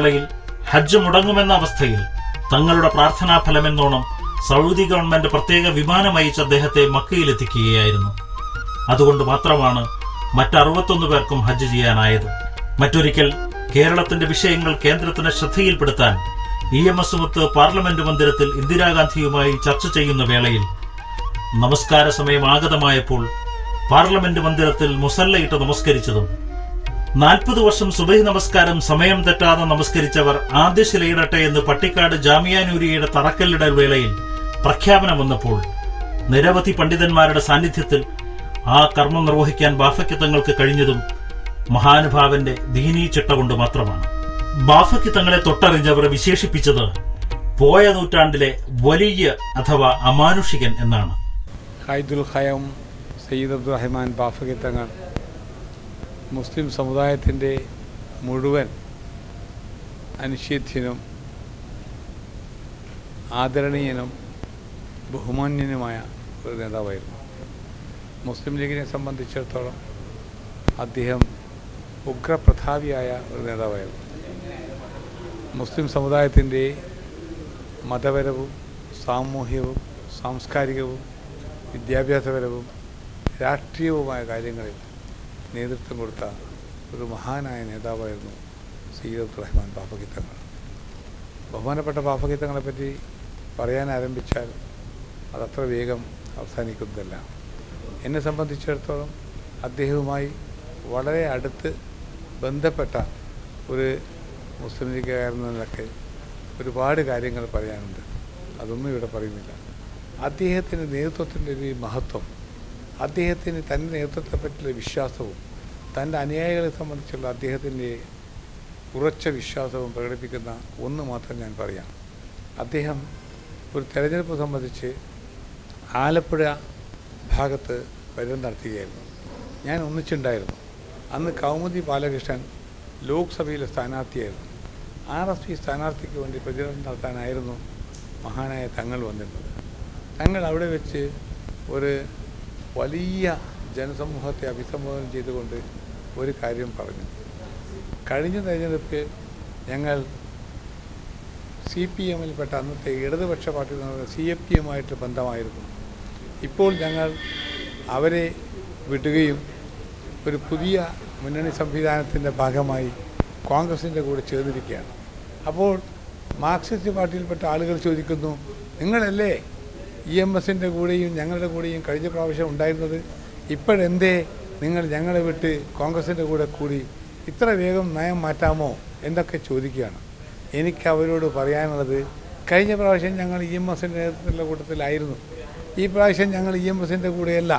വേളയിൽ ഹജ്ജ് മുടങ്ങുമെന്ന അവസ്ഥയിൽ തങ്ങളുടെ പ്രാർത്ഥനാ ഫലമെന്നോണം സൗദി ഗവൺമെന്റ് പ്രത്യേക വിമാനം അയച്ച് അദ്ദേഹത്തെ മക്കയിലെത്തിക്കുകയായിരുന്നു. അതുകൊണ്ട് മാത്രമാണ് മറ്റ് 61 പേർക്കും ഹജ്ജ് ചെയ്യാനായത്. മറ്റൊരിക്കൽ കേരളത്തിന്റെ വിഷയങ്ങൾ കേന്ദ്രത്തിന്റെ ശ്രദ്ധയിൽപ്പെടുത്താൻ EMS മുത്ത് പാർലമെന്റ് മന്ദിരത്തിൽ ഇന്ദിരാഗാന്ധിയുമായി ചർച്ച ചെയ്യുന്ന വേളയിൽ നമസ്കാര സമയം ആഗതമായപ്പോൾ പാർലമെന്റ് മന്ദിരത്തിൽ മുസല്ലയിട്ട് നമസ്കരിച്ചതും 40 വർഷം സുബഹി നമസ്കാരം സമയം തെറ്റാതെ നമസ്കരിച്ചവർ ആദ്യ ശിലയിടട്ടെ എന്ന് പട്ടിക്കാട് ജാമിയ നൂരിയയുടെ തറക്കല്ലിടൽ വേളയിൽ പ്രഖ്യാപനം വന്നപ്പോൾ നിരവധി പണ്ഡിതന്മാരുടെ സാന്നിധ്യത്തിൽ ആ കർമ്മം നിർവഹിക്കാൻ ബാഫക്കി തങ്ങൾക്ക് കഴിഞ്ഞതും മഹാനുഭാവന്റെ ദീനീ ചിട്ട കൊണ്ട് മാത്രമാണ്. ബാഫക്കി തങ്ങളെ തൊട്ടറിഞ്ഞവർ വിശേഷിപ്പിച്ചത് പോയ നൂറ്റാണ്ടിലെ വലിയ അഥവാ അമാനുഷികൻ എന്നാണ്. ഖൈദുൽ ഖയം സയ്യിദ് അബ്ദുറഹ്മാൻ ബാഫക്കി തങ്ങൾ മുസ്ലിം സമുദായത്തിൻ്റെ മുഴുവൻ അനിശ്ചിത്യനും ആദരണീയനും ബഹുമാന്യനുമായ ഒരു നേതാവായിരുന്നു. മുസ്ലിം ലീഗിനെ സംബന്ധിച്ചിടത്തോളം അദ്ദേഹം ഉഗ്രപ്രതാപിയായ ഒരു നേതാവായിരുന്നു. മുസ്ലിം സമുദായത്തിൻ്റെ മതപരവും സാമൂഹികവും സാംസ്കാരികവും വിദ്യാഭ്യാസപരവും രാഷ്ട്രീയവുമായ കാര്യങ്ങളിൽ നേതൃത്വം കൊടുത്ത ഒരു മഹാനായ നേതാവായിരുന്നു സയ്യിദ് അബ്ദുറഹ്മാൻ ബാഫക്കി തങ്ങൾ. ബഹുമാനപ്പെട്ട ബാഫക്കി തങ്ങളെപ്പറ്റി പറയാൻ ആരംഭിച്ചാൽ അതത്ര വേഗം അവസാനിക്കുന്നതല്ല. എന്നെ സംബന്ധിച്ചിടത്തോളം അദ്ദേഹവുമായി വളരെ അടുത്ത് ബന്ധപ്പെട്ട ഒരു മുസ്ലിം ലീഗുകാരനൊക്കെ ഒരുപാട് കാര്യങ്ങൾ പറയാനുണ്ട്. അതൊന്നും ഇവിടെ പറയുന്നില്ല. അദ്ദേഹത്തിൻ്റെ നേതൃത്വത്തിൻ്റെ ഒരു മഹത്വം, അദ്ദേഹത്തിന് തൻ്റെ നേതൃത്വത്തെപ്പറ്റിയുള്ള വിശ്വാസവും തൻ്റെ അനുയായികളെ സംബന്ധിച്ചുള്ള അദ്ദേഹത്തിൻ്റെ ഉറച്ച വിശ്വാസവും പ്രകടിപ്പിക്കുന്ന ഒന്ന് മാത്രം ഞാൻ പറയാം. അദ്ദേഹം ഒരു തെരഞ്ഞെടുപ്പ് സംബന്ധിച്ച് ആലപ്പുഴ ഭാഗത്ത് പര്യടനം നടത്തുകയായിരുന്നു. ഞാൻ ഒന്നിച്ചുണ്ടായിരുന്നു. അന്ന് കൗമുദി ബാലകൃഷ്ണൻ ലോക്സഭയിലെ സ്ഥാനാർത്ഥിയായിരുന്നു. RSP സ്ഥാനാർത്ഥിക്ക് വേണ്ടി പ്രചരണം നടത്താനായിരുന്നു മഹാനായ തങ്ങൾ വന്നിരുന്നത്. തങ്ങൾ അവിടെ വെച്ച് ഒരു വലിയ ജനസമൂഹത്തെ അഭിസംബോധന ചെയ്തുകൊണ്ട് ഒരു കാര്യം പറഞ്ഞു. കഴിഞ്ഞ തെരഞ്ഞെടുപ്പിൽ ഞങ്ങൾ CPM-ൽപ്പെട്ട അന്നത്തെ ഇടതുപക്ഷ പാർട്ടി CFP-യുമായിട്ട് ബന്ധമായിരുന്നു. ഇപ്പോൾ ഞങ്ങൾ അവരെ വിടുകയും ഒരു പുതിയ മുന്നണി സംവിധാനത്തിൻ്റെ ഭാഗമായി കോൺഗ്രസിൻ്റെ കൂടെ ചേർന്നിരിക്കുകയാണ്. അപ്പോൾ മാർക്സിസ്റ്റ് പാർട്ടിയിൽപ്പെട്ട ആളുകൾ ചോദിക്കുന്നു, നിങ്ങളല്ലേ EMSൻ്റെ കൂടെയും ഞങ്ങളുടെ കൂടെയും കഴിഞ്ഞ പ്രാവശ്യം ഉണ്ടായിരുന്നത്, ഇപ്പോഴെന്തേ നിങ്ങൾ ഞങ്ങളെ വിട്ട് കോൺഗ്രസിൻ്റെ കൂടെ കൂടി, ഇത്ര വേഗം നയം മാറ്റാമോ എന്നൊക്കെ ചോദിക്കുകയാണ്. എനിക്ക് അവരോട് പറയാനുള്ളത്, കഴിഞ്ഞ പ്രാവശ്യം ഞങ്ങൾ EMSൻ്റെ നേതൃത്വത്തിലുള്ള കൂട്ടത്തിലായിരുന്നു. ഈ പ്രാവശ്യം ഞങ്ങൾ EMSൻ്റെ കൂടെയല്ല.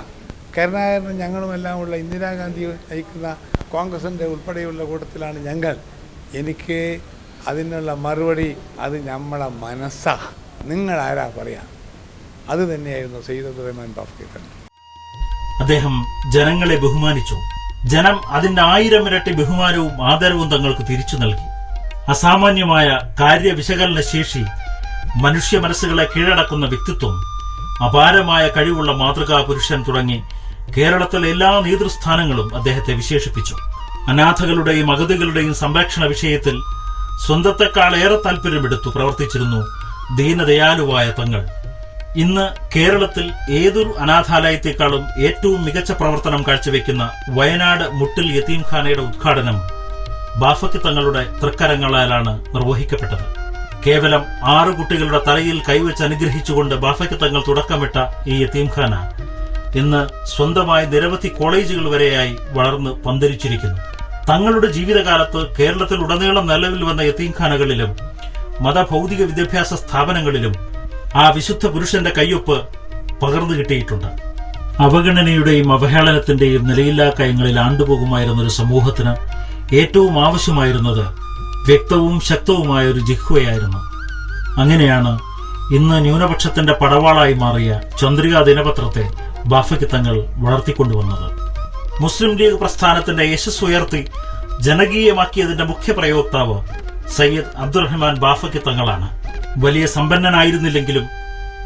കരുണാകരനും ഞങ്ങളുമെല്ലാമുള്ള ഇന്ദിരാഗാന്ധി നയിക്കുന്ന കോൺഗ്രസിൻ്റെ ഉൾപ്പെടെയുള്ള കൂട്ടത്തിലാണ് ഞങ്ങൾ. എനിക്ക് അതിനുള്ള മറുപടി അത് നമ്മളെ മനസ്സാ, നിങ്ങളാരാ പറയാം. അത് തന്നെയായിരുന്നു സയ്യിദ് അബ്ദുറഹ്മാൻ ബാഫക്കി തങ്ങൾ. അദ്ദേഹം ജനങ്ങളെ ബഹുമാനിച്ചു. ജനം അതിന്റെ 1000 ഇരട്ടി ബഹുമാനവും ആദരവും തങ്ങൾക്ക് തിരിച്ചു നൽകി. അസാമാന്യമായ കാര്യവിശകലന ശേഷി, മനുഷ്യ മനസ്സുകളെ കീഴടക്കുന്ന വ്യക്തിത്വം, അപാരമായ കഴിവുള്ള മാതൃകാ പുരുഷൻ തുടങ്ങി കേരളത്തിലെ എല്ലാ നേതൃസ്ഥാനങ്ങളും അദ്ദേഹത്തെ വിശേഷിപ്പിച്ചു. അനാഥകളുടെയും അഗതികളുടെയും സംരക്ഷണ വിഷയത്തിൽ സ്വന്തത്തെക്കാളേറെ താല്പര്യമെടുത്തു പ്രവർത്തിച്ചിരുന്നു ദീനദയാലുവായ തങ്ങൾ. ഇന്ന് കേരളത്തിൽ ഏതൊരു അനാഥാലയത്തെക്കാളും ഏറ്റവും മികച്ച പ്രവർത്തനം കാഴ്ചവെക്കുന്ന വയനാട് മുട്ടിൽ യതീംഖാനയുടെ ഉദ്ഘാടനം ബാഫക്കി തങ്ങളുടെ തൃക്കരങ്ങളാലാണ് നിർവഹിക്കപ്പെട്ടത്. കേവലം 6 കുട്ടികളുടെ തലയിൽ കൈവച്ച് അനുഗ്രഹിച്ചുകൊണ്ട് ബാഫക്കി തങ്ങൾ തുടക്കമിട്ട ഈ യതീംഖാന ഇന്ന് സ്വന്തമായി നിരവധി കോളേജുകൾ വരെയായി വളർന്ന് പന്തലിച്ചിരിക്കുന്നു. തങ്ങളുടെ ജീവിതകാലത്ത് കേരളത്തിൽ ഉടനീളം നിലവിൽ വന്ന യതീംഖാനകളിലും മതഭൗതിക വിദ്യാഭ്യാസ സ്ഥാപനങ്ങളിലും ആ വിശുദ്ധ പുരുഷന്റെ കയ്യൊപ്പ് പകർന്നു കിട്ടിയിട്ടുണ്ട്. അവഗണനയുടെയും അവഹേളനത്തിന്റെയും നിലയില്ലാ കയങ്ങളിൽ ആണ്ടുപോകുമായിരുന്ന ഒരു സമൂഹത്തിന് ഏറ്റവും ആവശ്യമായിരുന്നത് വ്യക്തവും ശക്തവുമായ ഒരു ജിഹ്വയായിരുന്നു. അങ്ങനെയാണ് ഇന്ന് ന്യൂനപക്ഷത്തിന്റെ പടവാളായി മാറിയ ചന്ദ്രിക ദിനപത്രത്തെ ബാഫക്കി തങ്ങൾ വളർത്തിക്കൊണ്ടുവന്നത്. മുസ്ലിം ലീഗ് പ്രസ്ഥാനത്തിന്റെ യശസ് ഉയർത്തി ജനകീയമാക്കിയതിന്റെ മുഖ്യ പ്രയോക്താവ് സയ്യിദ് അബ്ദുറഹ്മാൻ ബാഫക്കി തങ്ങളാണ്. വലിയ സമ്പന്നനായിരുന്നില്ലെങ്കിലും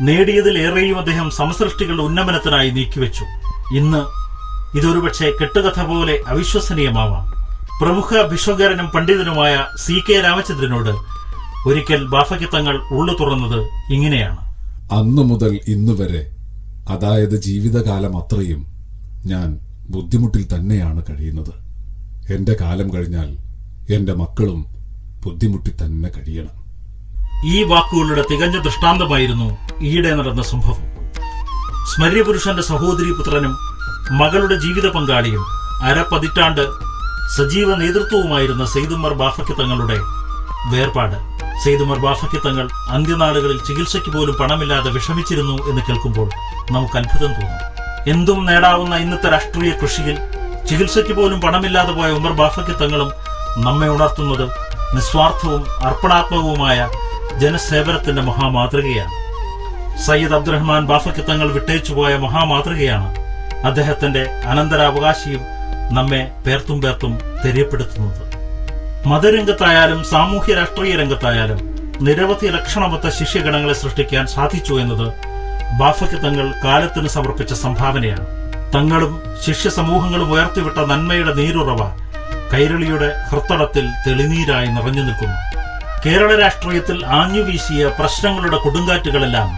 നേടിയതിലേറെയും അദ്ദേഹം സമസൃഷ്ടികളുടെ ഉന്നമനത്തിനായി നീക്കിവെച്ചു. ഇന്ന് ഇതൊരുപക്ഷെ കെട്ടുകഥ പോലെ അവിശ്വസനീയമാവാം. പ്രമുഖ ഭിഷഗ്വരനും പണ്ഡിതനുമായ CK രാമചന്ദ്രനോട് ഒരിക്കൽ ബാഫയ്ക്ക് തങ്ങൾ ഉള്ളു തുറന്നത് ഇങ്ങനെയാണ്. അന്നു മുതൽ ഇന്നുവരെ, അതായത് ജീവിതകാലം അത്രയും ഞാൻ ബുദ്ധിമുട്ടിൽ തന്നെയാണ് കഴിയുന്നത്. എന്റെ കാലം കഴിഞ്ഞാൽ എന്റെ മക്കളും ബുദ്ധിമുട്ടി തന്നെ കഴിയണം. ഈ വാക്കുകളുടെ തികഞ്ഞ ദൃഷ്ടാന്തമായിരുന്നു ഈയിടെ നടന്ന സംഭവം. സ്മര്യപുരുഷന്റെ സഹോദരി പുത്രനും മകളുടെ ജീവിത പങ്കാളിയും അരപ്പതിറ്റാണ്ട് സജീവ നേതൃത്വവുമായിരുന്ന സെയ്ദ് ഉമർ ബാഫയ്ക്ക് തങ്ങളുടെ വേർപാട്. സെയ്ദ് ഉമർ ബാഫയ്ക്ക് തങ്ങൾ അന്ത്യനാളുകളിൽ ചികിത്സയ്ക്ക് പോലും പണമില്ലാതെ വിഷമിച്ചിരുന്നു എന്ന് കേൾക്കുമ്പോൾ നമുക്ക് അത്ഭുതം തോന്നും. എന്തും നേടാവുന്ന ഇന്നത്തെ രാഷ്ട്രീയ കൃഷിയിൽ ചികിത്സയ്ക്ക് പോലും പണമില്ലാതെ പോയ ഉമർ ബാഫയ്ക്ക് തങ്ങളും നമ്മെ ഉണർത്തുന്നത് നിസ്വാർത്ഥവും അർപ്പണാത്മകവുമായ ജനസേവനത്തിന്റെ മഹാമാതൃകയാണ്. സയ്യിദ് അബ്ദുറഹ്മാൻ ബാഫയ്ക്ക് തങ്ങൾ വിട്ടേച്ചുപോയ മഹാമാതൃകയാണ് അദ്ദേഹത്തിന്റെ അനന്തരാവകാശിയും നമ്മെ പേർത്തും തെര്യപ്പെടുത്തുന്നത്. മതരംഗത്തായാലും സാമൂഹ്യ രാഷ്ട്രീയ രംഗത്തായാലും നിരവധി ലക്ഷണമൊത്ത ശിഷ്യഗണങ്ങളെ സൃഷ്ടിക്കാൻ സാധിച്ചു എന്നത് ബാഫയ്ക്ക് തങ്ങൾ കാലത്തിന് സമർപ്പിച്ച സംഭാവനയാണ്. തങ്ങളും ശിഷ്യ സമൂഹങ്ങളും ഉയർത്തിവിട്ട നന്മയുടെ നീരുറവ കൈരളിയുടെ ഹൃത്തടത്തിൽ തെളിനീരായി നിറഞ്ഞു നിൽക്കുന്നു. കേരള രാഷ്ട്രീയത്തിൽ ആഞ്ഞുവീശിയ പ്രശ്നങ്ങളുടെ കൊടുങ്കാറ്റുകളെല്ലാം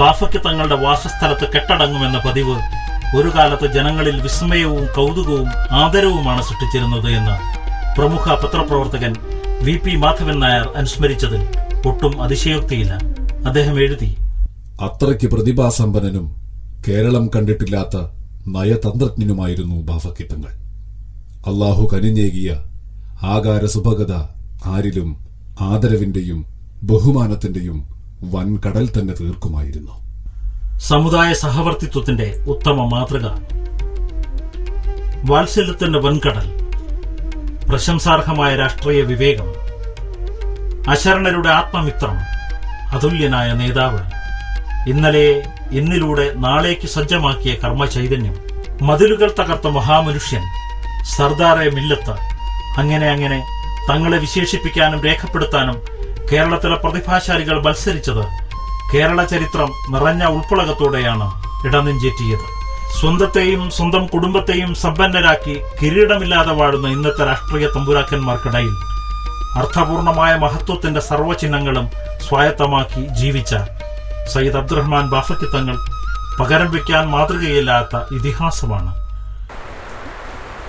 ബാഫയ്ക്ക് തങ്ങളുടെ വാസസ്ഥലത്ത് കെട്ടടങ്ങുമെന്ന പതിവ് ഒരു കാലത്ത് ജനങ്ങളിൽ വിസ്മയവും കൗതുകവും ആദരവുമാണ് സൃഷ്ടിച്ചിരുന്നത് എന്ന് പ്രമുഖ പത്രപ്രവർത്തകൻ VP മാധവൻ നായർ അനുസ്മരിച്ചതിൽ ഒട്ടും അതിശയോക്തിയില്ല. അദ്ദേഹം എഴുതി, അത്രയ്ക്ക് പ്രതിഭാസമ്പന്നനും കേരളം കണ്ടിട്ടില്ലാത്ത നയതന്ത്രജ്ഞനുമായിരുന്നു ബാഫയ്ക്ക് തങ്ങൾ. അള്ളാഹു കനിഞ്ഞേകിയ ആകാര സുഭഗത ആരിലും ആദരവിന്റെയും ബഹുമാനത്തിന്റെയും വൻകടൽ തന്നെ തീർക്കുമായിരുന്നു. സമുദായ സഹവർത്തിത്വത്തിന്റെ ഉത്തമ മാതൃക, വാത്സല്യത്തിന്റെ വൻകടൽ, പ്രശംസാർഹമായ രാഷ്ട്രീയ വിവേകം, അശരണരുടെ ആത്മമിത്രം, അതുല്യനായ നേതാവ്, ഇന്നലെയെ ഇന്നിലൂടെ നാളേക്ക് സജ്ജമാക്കിയ കർമ്മചൈതന്യം, മതിലുകൾ തകർത്ത മഹാമനുഷ്യൻ, സർദാറെ മില്ലത്ത്, അങ്ങനെ തങ്ങളെ വിശേഷിപ്പിക്കാനും രേഖപ്പെടുത്താനും കേരളത്തിലെ പ്രതിഭാശാലികൾ മത്സരിച്ചത് കേരള ചരിത്രം നിറഞ്ഞ ഉൾപ്പുളകത്തോടെയാണ് ഇടനെഞ്ചേറ്റിയത്. സ്വന്തത്തെയും സ്വന്തം കുടുംബത്തെയും സമ്പന്നരാക്കി കിരീടമില്ലാതെ വാഴുന്ന ഇന്നത്തെ രാഷ്ട്രീയ തമ്പുരാക്കന്മാർക്കിടയിൽ അർത്ഥപൂർണമായ മഹത്വത്തിന്റെ സർവ്വചിഹ്നങ്ങളും സ്വായത്തമാക്കി ജീവിച്ച സയ്യിദ് അബ്ദുറഹ്മാൻ ബാഫയ്ക്ക് തങ്ങൾ പകരം വയ്ക്കാൻ മാതൃകയില്ലാത്ത ഇതിഹാസമാണ്.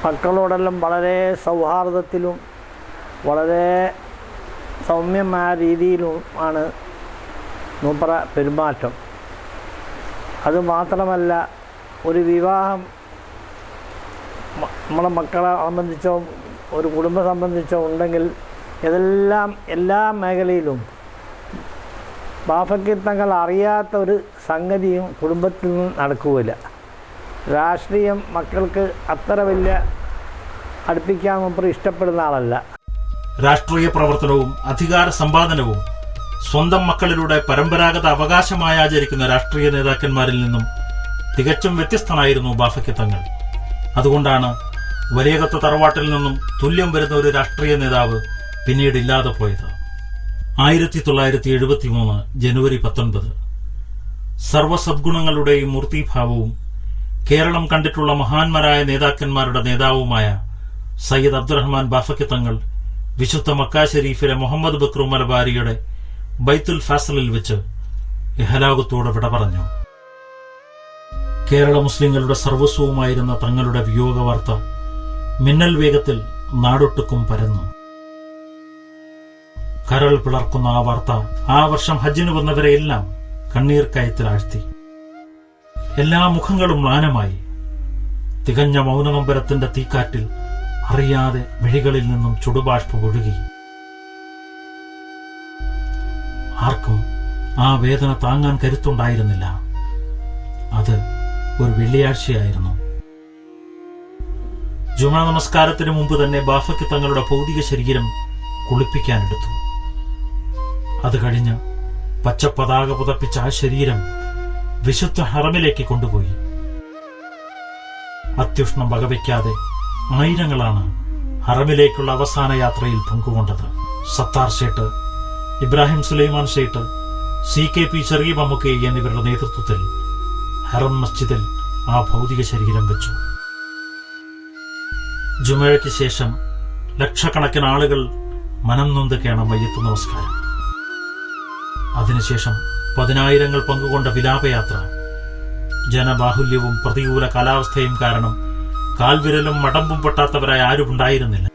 മക്കളോടെല്ലാം വളരെ സൗഹാർദ്ദത്തിലും വളരെ സൗമ്യമായ രീതിയിലുമാണ് മൂപ്പറ പെരുമാറ്റം. അതുമാത്രമല്ല, ഒരു വിവാഹം നമ്മളെ മക്കളെ സംബന്ധിച്ചോ ഒരു കുടുംബം സംബന്ധിച്ചോ ഉണ്ടെങ്കിൽ എല്ലാ മേഖലയിലും ബാഫയ്ക്ക് തങ്ങൾ അറിയാത്ത ഒരു സംഗതിയും കുടുംബത്തിൽ നിന്നും നടക്കുകയില്ല. രാഷ്ട്രീയം മക്കൾക്ക് അത്ര വലിയ അടുപ്പിക്കാൻ മൂപ്പർ ഇഷ്ടപ്പെടുന്ന ആളല്ല. രാഷ്ട്രീയ പ്രവർത്തനവും അധികാര സമ്പാദനവും സ്വന്തം മക്കളിലൂടെ പരമ്പരാഗത അവകാശമായി ആചരിക്കുന്ന രാഷ്ട്രീയ നേതാക്കന്മാരിൽ നിന്നും തികച്ചും വ്യത്യസ്തനായിരുന്നു ബാഫയ്ക്ക് തങ്ങൾ. അതുകൊണ്ടാണ് വലിയകത്ത് തറവാട്ടിൽ നിന്നും തുല്യം വരുന്ന ഒരു രാഷ്ട്രീയ നേതാവ് പിന്നീട് ഇല്ലാതെ പോയത്. 1973 ജനുവരി 19 സർവസദ്ഗുണങ്ങളുടെയും മൂർത്തിഭാവവും കേരളം കണ്ടിട്ടുള്ള മഹാന്മാരായ നേതാക്കന്മാരുടെ നേതാവുമായ സയ്യിദ് അബ്ദുറഹ്മാൻ ബാഫയ്ക്ക് തങ്ങൾ വിശുദ്ധ മക്ക ഷരീഫിലെ മുഹമ്മദ് ബക്രു മലബാരിയുടെ ബൈത്തുൽ ഫാസലിൽ വെച്ച് ഇഹ്ലാഖത്തോടെ വിട പറഞ്ഞു. കേരള മുസ്ലിങ്ങളുടെ സർവസ്വവുമായിരുന്ന തങ്ങളുടെ വിയോഗ വാർത്ത മിന്നൽ വേഗത്തിൽ നാടൊട്ടുക്കും പരന്നു. കരൾ പിളർക്കുന്ന ആ വാർത്ത ആ വർഷം ഹജ്ജിന് വന്നവരെയെല്ലാം കണ്ണീർ കയത്തിലാഴ്ത്തി. എല്ലാ മുഖങ്ങളും മ്ലാനമായി. തികഞ്ഞ മൗനനമ്പരത്തിന്റെ തീക്കാറ്റിൽ അറിയാതെ മിഴികളിൽ നിന്നും ചുടുബാഷ്പം ഒഴുകി. ആർക്കും ആ വേദന താങ്ങാൻ കരുത്തുണ്ടായിരുന്നില്ല. അത് ഒരു വെള്ളിയാഴ്ചയായിരുന്നു. ജുമാ നമസ്കാരത്തിന് മുമ്പ് തന്നെ ബാഫയ്ക്ക് തങ്ങളുടെ ഭൗതിക ശരീരം കുളിപ്പിക്കാനെടുത്തു. അത് കഴിഞ്ഞ് പച്ചപ്പതാക പുതപ്പിച്ച ആ ശരീരം വിശുദ്ധ ഹറമിലേക്ക് കൊണ്ടുപോയി. അത്യുഷ്ണം വകവയ്ക്കാതെ ആയിരങ്ങളാണ് ഹറമിലേക്കുള്ള അവസാന യാത്രയിൽ പങ്കുകൊണ്ടത്. സത്താർ ഷേട്ട്, ഇബ്രാഹിം സുലൈമാൻ ഷേട്ട്, CKP ചെറിയ മമ്മുക്കൈ എന്നിവരുടെ നേതൃത്വത്തിൽ ഹറം മസ്ജിദിൽ ആ ഭൗതിക ശരീരം വെച്ചു. ജുമഴയ്ക്ക് ശേഷം ലക്ഷക്കണക്കിന് ആളുകൾ മനം നൊന്ത് കേണം മയ്യത്ത് നമസ്കാരം. അതിനുശേഷം 10,000 പങ്കുകൊണ്ട വിലാപയാത്ര. ജനബാഹുല്യവും പ്രതികൂല കാലാവസ്ഥയും കാരണം കാൽവിരലും മടമ്പും പൊട്ടാത്തവരായി ആരുമുണ്ടായിരുന്നില്ല.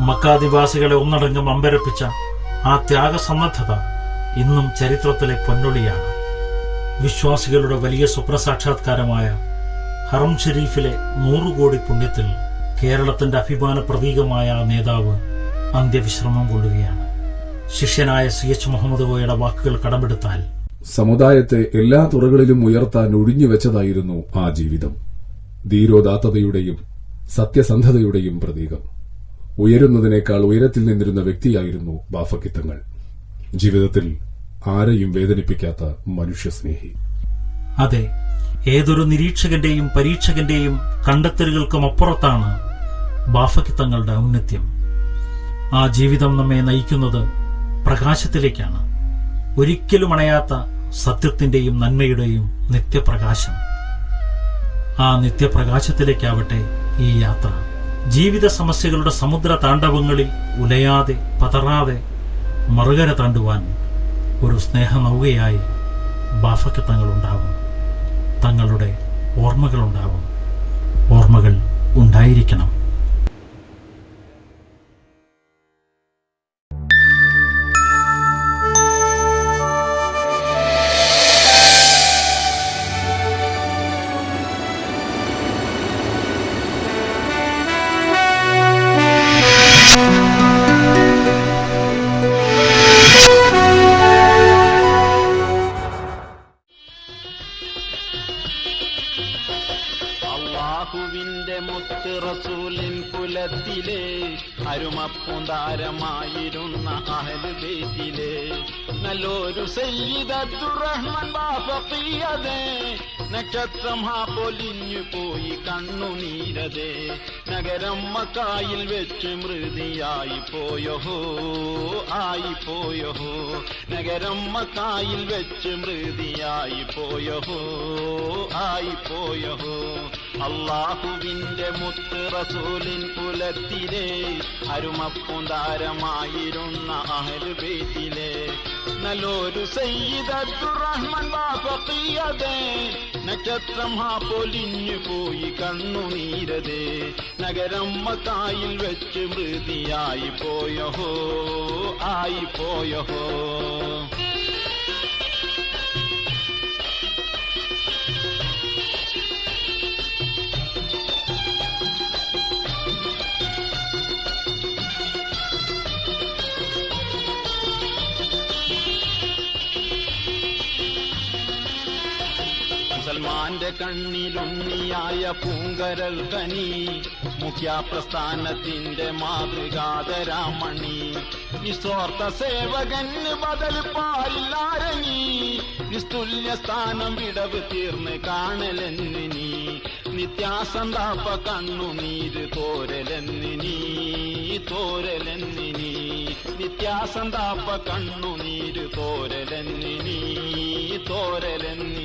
മക്കാദിവാസികളെ ഒന്നടങ്കം അമ്പരപ്പിച്ച ആ ത്യാഗസന്നദ്ധത ഇന്നും ചരിത്രത്തിലെ പൊന്നൊളിയാണ്. വിശ്വാസികളുടെ വലിയ സ്വപ്നസാക്ഷാത്കാരമായ ഹറം ഷരീഫിലെ 100 കോടി പുണ്യത്തിൽ കേരളത്തിന്റെ അഭിമാന പ്രതീകമായ ആ നേതാവ് അന്ത്യവിശ്രമം കൊള്ളുകയാണ്. ശിഷ്യനായ CH മുഹമ്മദ് കോയയുടെ വാക്കുകൾ കടമെടുത്താൽ, സമുദായത്തെ എല്ലാ തുറകളിലും ഉയർത്താൻ ഒഴിഞ്ഞുവെച്ചതായിരുന്നു ആ ജീവിതം. ധീരോദാത്തതയുടെയും സത്യസന്ധതയുടെയും പ്രതീകം. ഉയരുന്നതിനേക്കാൾ ഉയരത്തിൽ നിന്നിരുന്ന വ്യക്തിയായിരുന്നു ബാഫക്കിത്തങ്ങൾ. ജീവിതത്തിൽ ആരെയും വേദനിപ്പിക്കാത്ത മനുഷ്യസ്നേഹി. അതെ, ഏതൊരു നിരീക്ഷകന്റെയും പരീക്ഷകന്റെയും കണ്ടെത്തലുകൾക്കും അപ്പുറത്താണ് ബാഫക്കിത്തങ്ങളുടെ ഔന്നത്യം. ആ ജീവിതം നമ്മെ നയിക്കുന്നത് പ്രകാശത്തിലേക്കാണ്. ഒരിക്കലും അണയാത്ത സത്യത്തിന്റെയും നന്മയുടെയും നിത്യപ്രകാശം. ആ നിത്യപ്രകാശത്തിലേക്കാവട്ടെ ഈ യാത്ര. ജീവിത സമസ്യകളുടെ സമുദ്ര താണ്ഡവങ്ങളിൽ ഉലയാതെ പതറാതെ മറുകര താണ്ടുവാൻ ഒരു സ്നേഹനൗകയായി ബാഫക്കിത്തങ്ങളുണ്ടാകും. തങ്ങളുടെ ഓർമ്മകളുണ്ടാകും. ഓർമ്മകൾ ഉണ്ടായിരിക്കണം. അല്ലാഹുവിന്റെ മുത്ത് റസൂലിൻ കുലത്തിലെ അരുമപ്പൂന്താരമായിരുന്ന അഹ്ലു ബൈത്തിലെ നല്ലൊരു സയ്യിദ് അബ്ദുറഹ്മാൻ ബാഫഖിയതേ. നക്ഷത്രം പൊലിഞ്ഞു പോയി കണ്ണുനീരതേ. നഗരം മക്കായിൽ വെച്ച് മൃതിയായി പോയോ ആയിപ്പോയോ. നഗരം മക്കായിൽ വെച്ച് മൃതിയായി പോയോ ആയിപ്പോയോ. അല്ലാഹുവിന്റെ മുത്ത് റസൂലിൻ കുലത്തിലെ അരുമപ്പൂന്താരമായിരുന്ന അഹ്ലു ബൈത്തിലെ നല്ലൊരു സയ്യിദ് അബ്ദുറഹ്മാൻ ബാഫഖിയതേ. നക്ഷത്രം പൊലിഞ്ഞു പോയി കണ്ണുനീരതേ. നഗരം മക്കായിൽ വെച്ച് മൃതിയായി പോയോ ആയിപ്പോയോ. മുസൽമാന്റെ കണ്ണിലുണ്ണിയായ പൂങ്കരൽ കനി. മുഖ്യപ്രസ്ഥാനത്തിന്റെ മാതൃകാതരാമണി. നിസ്വാർത്ഥ സേവകന് ബദൽ പാലില്ലാരങ്ങി. നിസ്തുല്യ സ്ഥാനം വിടവ് തീർന്ന് കാണലെന്നിനി. നിത്യാസന്താപ കണ്ണുനീര് തോരലെന്നിനി തോരലെന്നിനി. നിത്യാസന്താപ കണ്ണുനീര് തോരലെന്നിനി തോരലെന്നിനി.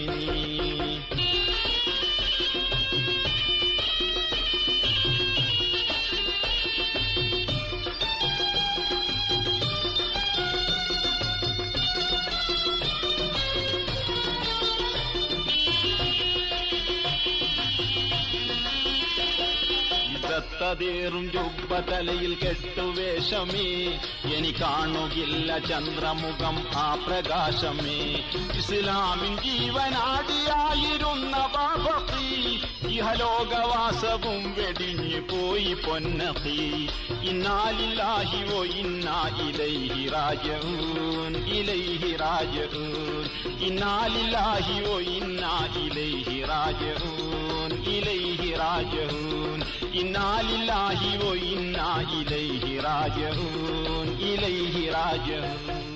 തതേറും ജുബ്ബ തലയിൽ കെട്ടുവേഷമേ. എനി കാണുകില്ല ചന്ദ്രമുഖം ആ പ്രകാശമേ. ഇസ്ലാമിൻ ജീവനാടിയായിരുന്ന ബാഫഖി. ഇഹലോകവാസവും വെടിഞ്ഞു പോയി പൊന്നഖി. ഇന്നാലില്ലാഹി വ ഇന്നാ ഇലൈഹി റാജിഊൻ ഇലൈഹി റാജിഊൻ. ഇന്നാലില്ലാഹി വ ഇന്നാ ഇലൈഹി റാജിഊൻ ഇലൈഹി റാജിഊൻ. ഇന്നാലില്ലാഹി വ ഇന്നാ ഇലൈഹി റാജിഊൻ ഇലൈഹി റാജിഊൻ.